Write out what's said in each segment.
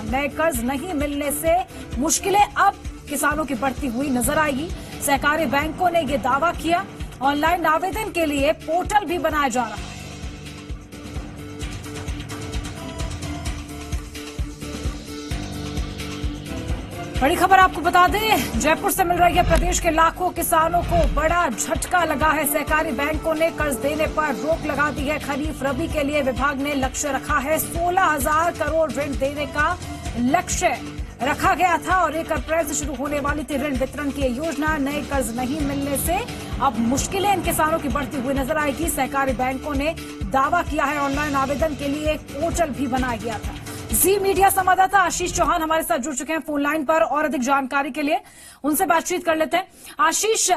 नए कर्ज नहीं मिलने से मुश्किलें अब किसानों की बढ़ती हुई नजर आएगी। सहकारी बैंकों ने ये दावा किया। ऑनलाइन आवेदन के लिए पोर्टल भी बनाया जा रहा है। बड़ी खबर आपको बता दें, जयपुर से मिल रही है। प्रदेश के लाखों किसानों को बड़ा झटका लगा है। सहकारी बैंकों ने कर्ज देने पर रोक लगा दी है। खरीफ रबी के लिए विभाग ने लक्ष्य रखा है। 16,000 करोड़ ऋण देने का लक्ष्य रखा गया था और 1 अप्रैल से शुरू होने वाली थी ऋण वितरण की योजना। नए कर्ज नहीं मिलने से अब मुश्किलें इन किसानों की बढ़ती हुई नजर आएगी। सहकारी बैंकों ने दावा किया है। ऑनलाइन आवेदन के लिए एक पोर्टल भी बनाया गया था। जी मीडिया संवाददाता आशीष चौहान हमारे साथ जुड़ चुके हैं फोन लाइन पर और अधिक जानकारी के लिए उनसे बातचीत कर लेते हैं। आशीष,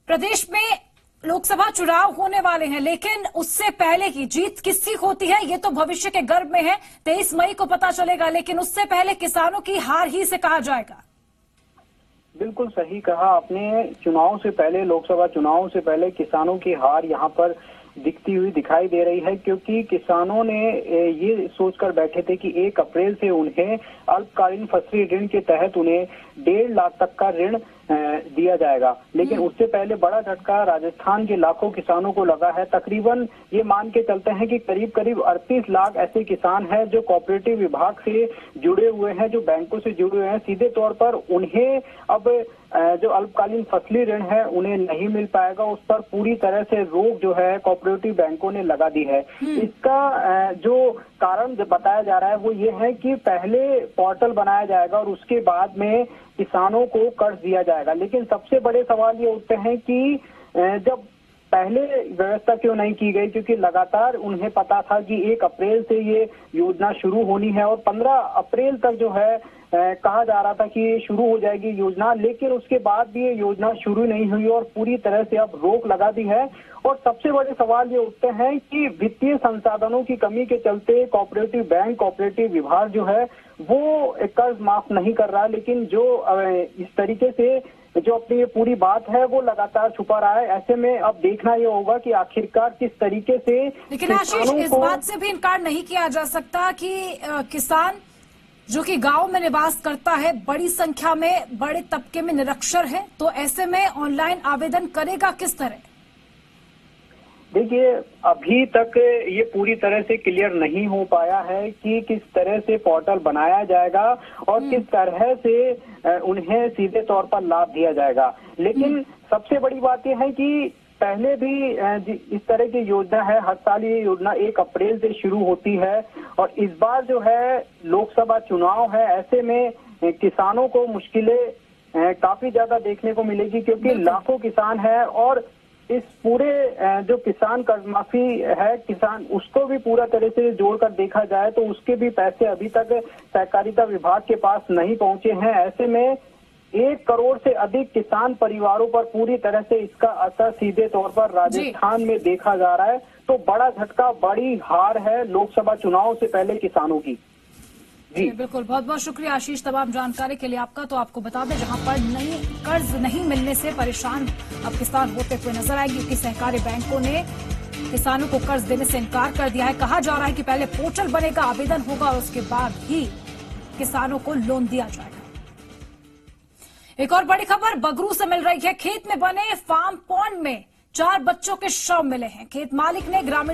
प्रदेश में लोकसभा चुनाव होने वाले हैं, लेकिन उससे पहले की जीत किसकी होती है ये तो भविष्य के गर्भ में है। 23 मई को पता चलेगा, लेकिन उससे पहले किसानों की हार ही से कहा जाएगा। बिल्कुल सही कहा आपने। चुनाव से पहले, लोकसभा चुनाव से पहले किसानों की हार यहाँ पर दिखती हुई दिखाई दे रही है, क्योंकि किसानों ने ये सोचकर बैठे थे कि 1 अप्रैल से उन्हें अल्पकालीन फसली ऋण के तहत उन्हें 1.5 लाख तक का ऋण दिया जाएगा। लेकिन उससे पहले बड़ा झटका राजस्थान के लाखों किसानों को लगा है। तकरीबन ये मान के चलते हैं कि करीब करीब 38 लाख ऐसे किसान हैं जो कोऑपरेटिव विभाग से जुड़े हुए हैं, जो बैंकों से जुड़े हुए हैं। सीधे तौर पर उन्हें अब जो अल्पकालीन फसली ऋण है उन्हें नहीं मिल पाएगा। उस पर पूरी तरह से रोक जो है कोऑपरेटिव बैंकों ने लगा दी है। इसका जो कारण बताया जा रहा है वो ये है कि पहले पोर्टल बनाया जाएगा और उसके बाद में किसानों को कर्ज दिया जाएगा। लेकिन सबसे बड़े सवाल ये उठते हैं कि जब पहले व्यवस्था क्यों नहीं की गई, क्योंकि लगातार उन्हें पता था कि 1 अप्रैल से ये योजना शुरू होनी है और 15 अप्रैल तक जो है कहा जा रहा था कि ये शुरू हो जाएगी योजना। लेकिन उसके बाद भी ये योजना शुरू नहीं हुई और पूरी तरह से अब रोक लगा दी है। और सबसे बड़े सवाल ये उठते हैं कि वित्तीय संसाधनों की कमी के चलते कोऑपरेटिव बैंक, कोऑपरेटिव विभाग जो है वो कर्ज माफ नहीं कर रहा, लेकिन जो इस तरीके से जो अपनी ये पूरी बात है वो लगातार छुपा रहा है। ऐसे में अब देखना ये होगा कि आखिरकार किस तरीके से। लेकिन आशीष, इस बात से भी इनकार नहीं किया जा सकता कि किसान जो कि गांव में निवास करता है बड़ी संख्या में, बड़े तबके में निरक्षर है, तो ऐसे में ऑनलाइन आवेदन करेगा किस तरह? देखिए, अभी तक ये पूरी तरह से क्लियर नहीं हो पाया है कि किस तरह से पोर्टल बनाया जाएगा और किस तरह से उन्हें सीधे तौर पर लाभ दिया जाएगा। लेकिन सबसे बड़ी बात यह है कि पहले भी इस तरह की योजना है। हर साल ये योजना 1 अप्रैल से शुरू होती है और इस बार जो है लोकसभा चुनाव है। ऐसे में किसानों को मुश्किलें काफी ज्यादा देखने को मिलेगी, क्योंकि लाखों किसान है और इस पूरे जो किसान कर्ज माफी है, किसान उसको भी पूरा तरह से जोड़कर देखा जाए तो उसके भी पैसे अभी तक सहकारिता विभाग के पास नहीं पहुंचे हैं। ऐसे में 1 करोड़ से अधिक किसान परिवारों पर पूरी तरह से इसका असर सीधे तौर पर राजस्थान में देखा जा रहा है। तो बड़ा झटका, बड़ी हार है लोकसभा चुनाव से पहले किसानों की। जी बिल्कुल, बहुत बहुत शुक्रिया आशीष तमाम जानकारी के लिए आपका। तो आपको बता दें, जहां पर कर्ज नहीं मिलने से परेशान अब किसान होते हुए नजर आएगी, क्योंकि सहकारी बैंकों ने किसानों को कर्ज देने से इनकार कर दिया है। कहा जा रहा है कि पहले पोर्टल बनेगा, आवेदन होगा और उसके बाद ही किसानों को लोन दिया जाएगा। एक और बड़ी खबर बगरू से मिल रही है। खेत में बने फार्म पॉन्ड में 4 बच्चों के शव मिले हैं। खेत मालिक ने ग्रामीण